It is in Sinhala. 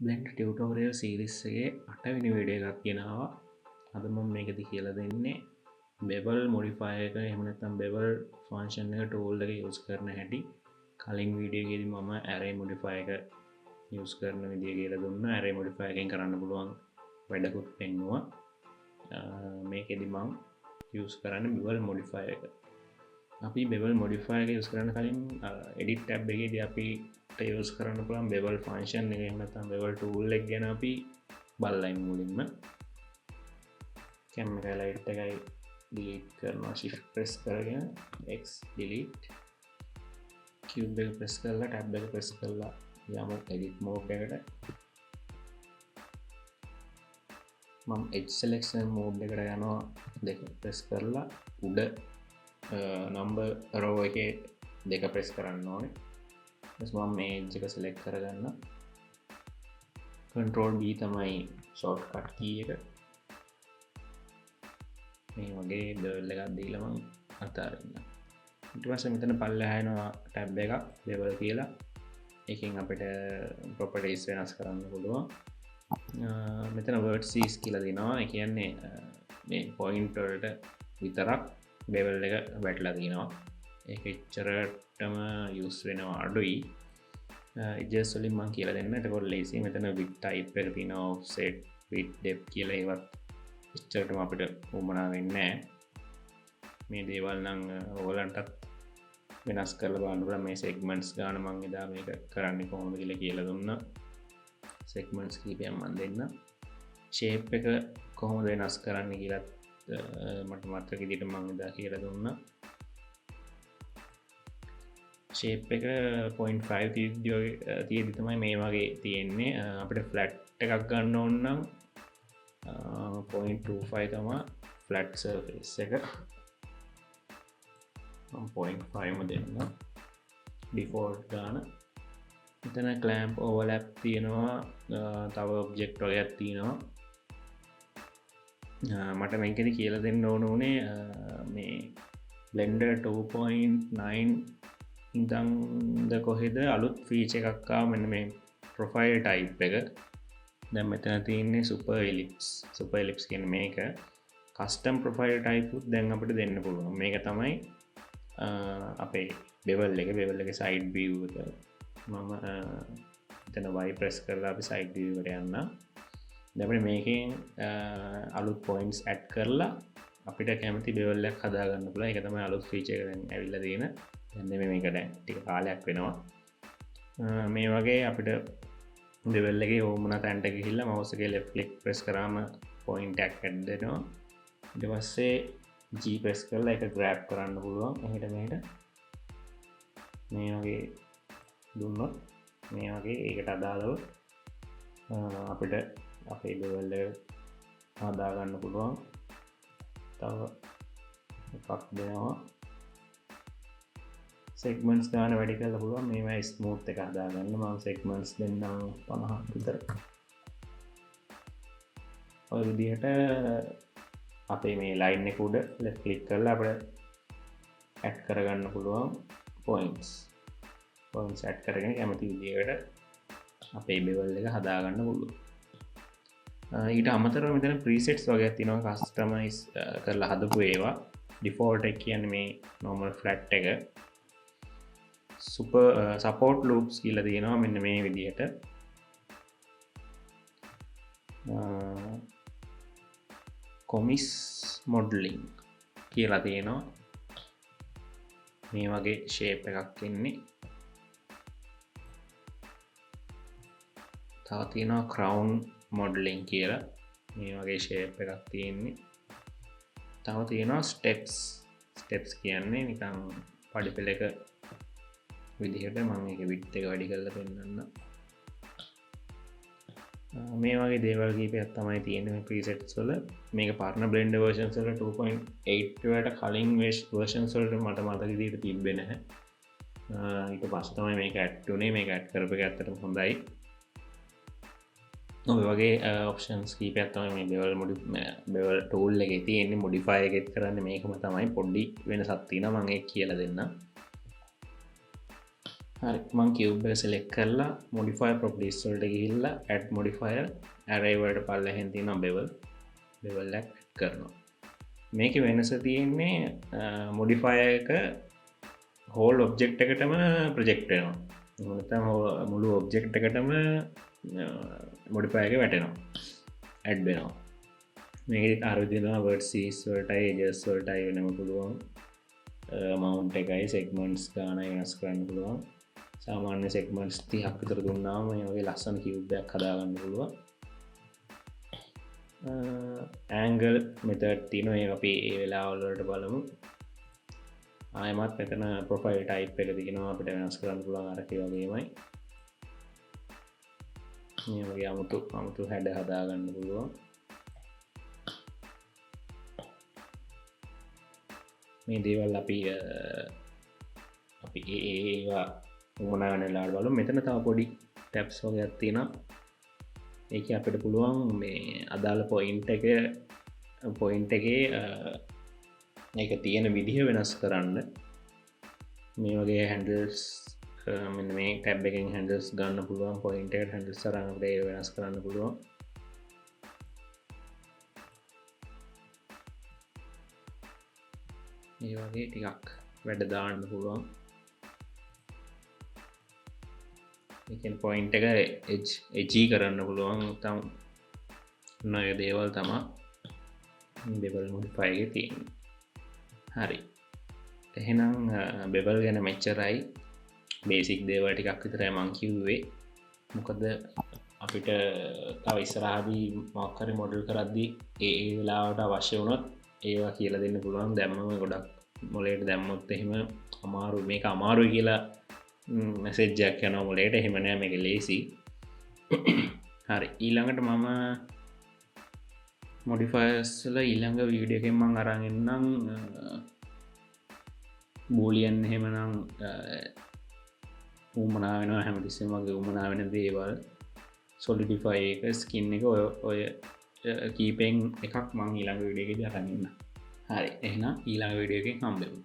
Blender tutorial series එකේ 8 වෙනි වීඩියෝ එකක් ගෙනාවා. අද මම මේකදී කියලා දෙන්නේ Bevel modifier එක එහෙම නැත්නම් Bevel function එක tool එක use කරන හැටි. කලින් වීඩියෝ එකේදී මම array modifier එක use කරන විදිය කියලා දුන්නා. array modifier එකෙන් කරන්න පුළුවන් වැඩකුත් පෙන්නුවා. මේකෙදි මම use කරන්නේ Bevel modifier එක. අපි Bevel modifier එක use කරන්න කලින් edit tab එකේදී අපි use කරන්න පුළුවන් Bevel function එක එහෙම නැත්නම් Bevel tool එක ගැන අපි බලලා ඉමු මුලින්ම. cam එක light එකයි delete කරනවා shift press කරගෙන x delete cube එක press කරලා tab එක press කරලා යමු edit mode එකට. මම edge selection mode එකට යනවා දෙක press කරලා උඩ number row එකේ දෙක press කරන්න ඕනේ. මම මේ edge එක select කරගන්න. control B තමයි shortcut key එක. මේ වගේ bevel එකක් දීලා මම අතාරින්න. ඊට පස්සේ මෙතන පල්ලෙහා එනවා tab එකක් bevel කියලා. එකෙන් අපිට properties වෙනස් කරන්න පුළුවන්. මෙතන vertices කියලා දෙනවා. ඒ කියන්නේ මේ point වලට විතරක් bevel එක වැටලා තියෙනවා. ඒක එච්චරටම use වෙනවා අඩුයි. edges වලින් මම කියලා දෙන්න. එතකොට lazy මෙතන width type එක තියෙනවා offset width depth කියලා ඒවත් එච්චරටම අපිට උවමනා වෙන්නේ නැහැ. මේ දේවල් නම් ඕගලන්ටත් වෙනස් කරලා බලන්න පුළුවන්. මේ segments ගන්න මම එදා මේක කරන්නේ කොහොමද කියලා දුන්නා. segments කීපයක් මම දෙන්න. shape එක කොහොමද වෙනස් කරන්න කියලා මට මතක විදිහට මම එදා කියලා දුන්නා. shape එක 0.5 තියෙද්දි තමයි මේ වගේ තියෙන්නේ. අපිට flat එකක් ගන්න ඕන නම් 0.25 තමයි flat surface එක. මම 0.5 ම දෙන්න. default ගන්න. මෙතන clamp overlap තියෙනවා. තව object වගේක් තියෙනවා. මට මේකෙදි කියලා දෙන්න ඕනේ මේ Blender 2.9 ඉඳන්ද කොහෙද අලුත් ෆීචර් එකක් ආව මෙන්න මේ profile type එක. දැන් මෙතන තියෙන්නේ super ellipse කියන මේක custom profile type උත් දැන් අපිට දෙන්න පුළුවන්. මේක තමයි අපේ bevel එකේ side view එක. මම එතන y press කරලා අපි side view එකට යන්න. දැන් අපිට මේකෙන් අලුත් points add කරලා අපිට කැමති bevel එකක් හදා ගන්න පුළුවන්. ඒක තමයි අලුත් feature එක දැන් ඇවිල්ලා තියෙන. දැන් මේක දැන් ටික කාලයක් වෙනවා. මේ වගේ අපිට bevel එකේ ඕමන තැනට ගිහිල්ලා mouse එකේ left click press කරාම point එකක් add වෙනවා. ඊට පස්සේ G press කරලා ඒක grab කරන්න පුළුවන්. එහෙට මෙහෙට මේ වගේ දුන්නොත් මේ වගේ ඒකට අදාළව අපිට අපේ bevel එක හදා ගන්න පුළුවන්. තව එකක් දෙනවා. segments ගන්න වැඩි කරලා පුළුවන්. මේවා smooth එක හදා ගන්න. මම segments දෙන්නම් 50ක් විතර. ඔය විදිහට අපේ මේ line එක උඩ left click කරලා අපිට add කරගන්න පුළුවන් points add කරගෙන කැමති විදිහකට අපේ bevel එක හදා ගන්න පුළුවන්. ඊට අමතරව මෙතන presets වගේක් තියෙනවා customize කරලා හදපු ඒවා. default එක කියන්නේ මේ normal flat එක. super support loops කියලා තියෙනවා මෙන්න මේ විදිහට. comis modeling කියලා තියෙනවා. මේ වගේ shape එකක් එන්නේ. තව තියෙනවා crown modeling කියලා. මේ වගේ shape එකක් තියෙන්නේ. තව තියෙනවා steps කියන්නේ නිකන් පඩිපෙළක විදිහට. මම මේක width එක වැඩි කරලා පෙන්නන්න. මේ වගේ දේවල් කීපයක් තමයි තියෙන්නේ මේ presets වල. මේක පරණ Blender versions වල 2.8 වලට කලින් versions වලට මට මතක විදිහට තිබ්බේ නැහැ. ඊට පස්සේ තමයි මේක add වුනේ. මේක add කරපු එක ඇත්තටම හොඳයි. ඔය වගේ options කීපයක් තමයි මේ bevel tool එකේ තියෙන්නේ. modify එකෙත් කරන්නේ මේකම තමයි. පොඩි වෙනසක් තියෙනවා. මම ඒක කියලා දෙන්නම්. හරි මං cube එක select කරලා modifier properties වලට ගිහිල්ලා add modifier array වලට පල්ලෙහෙන් තියෙනවා bevel එක add කරනවා. මේකේ වෙනස තියෙන්නේ modifier එක whole object එකටම project වෙනවා. නැත්නම් මුළු object එකටම modifier එක වැටෙනවා. add වෙනවා. මේක අර විදිහට vertices වලටයි edges වලටයි වෙනම පුළුවන්. mount එකයි segments ගානයි වෙනස් කරන්න පුළුවන්. සාමාන්‍ය segments 30ක් විතර දුන්නාම මේ වගේ ලස්සන cube එකක් හදාගන්න පුළුවන්. angle method තියෙනවා. ඒක අපි ඒ වෙලාවල් වලට බලමු. ආයමත් මෙතන profile type එක තියෙනවා අපිට වෙනස් කරන්න පුළුවන් අර ඒ වගේමයි. මේ වගේ අමුතු හැඩ හදාගන්න පුළුවන්. මේ දේවල් අපි ඒවා උමනා වෙන වෙලාවට බලමු. මෙතන තව පොඩි tabs වගේක් තියෙනවා. ඒක අපිට පුළුවන් මේ අදාළ point එකේ ඒක තියෙන විදිහ වෙනස් කරන්න. මේ වගේ handles මෙන්න මේ tab එකෙන් handles ගන්න පුළුවන්. point එකට handles අරන් අපිට ඒක වෙනස් කරන්න පුළුවන්. මේ වගේ ටිකක් වැඩ දාන්න පුළුවන්. ඒකෙන් point එක edgy කරන්න පුළුවන්. තම නොය දේවල් තමයි bevel modifier එකේ තියෙන්නේ. හරි. එහෙනම් bevel ගැන මෙච්චරයි. බේසික් දේවල් ටිකක් විතරයි මම කිව්වේ. මොකද අපිට තව ඉස්සරහදී මොකක් හරි මොඩල් කරද්දී ඒ වෙලාවට අවශ්‍ය වුණොත් ඒවා කියලා දෙන්න පුළුවන්. දැම්මම ගොඩක් මොලේට දැම්මොත් එහෙම මේක අමාරුයි කියලා මැසේජ් එකක් යනවා මොලේට. එහෙම නෑ මේක ලේසි. හරි. ඊළඟට මම modifiers වල ඊළඟ වීඩියෝ එකෙන් මම අරන් එන්නම් boolean එහෙමනම් උමනා වෙනවා හැමතිස්සෙම වගේ උමනා වෙන දේවල් solidify එක skin එක ඔය කීපෙන් එකක් මම ඊළඟ වීඩියෝ එකේදී අරන් එන්නම්. හරි. එහෙනම් ඊළඟ වීඩියෝ එකෙන් හම්බෙමු.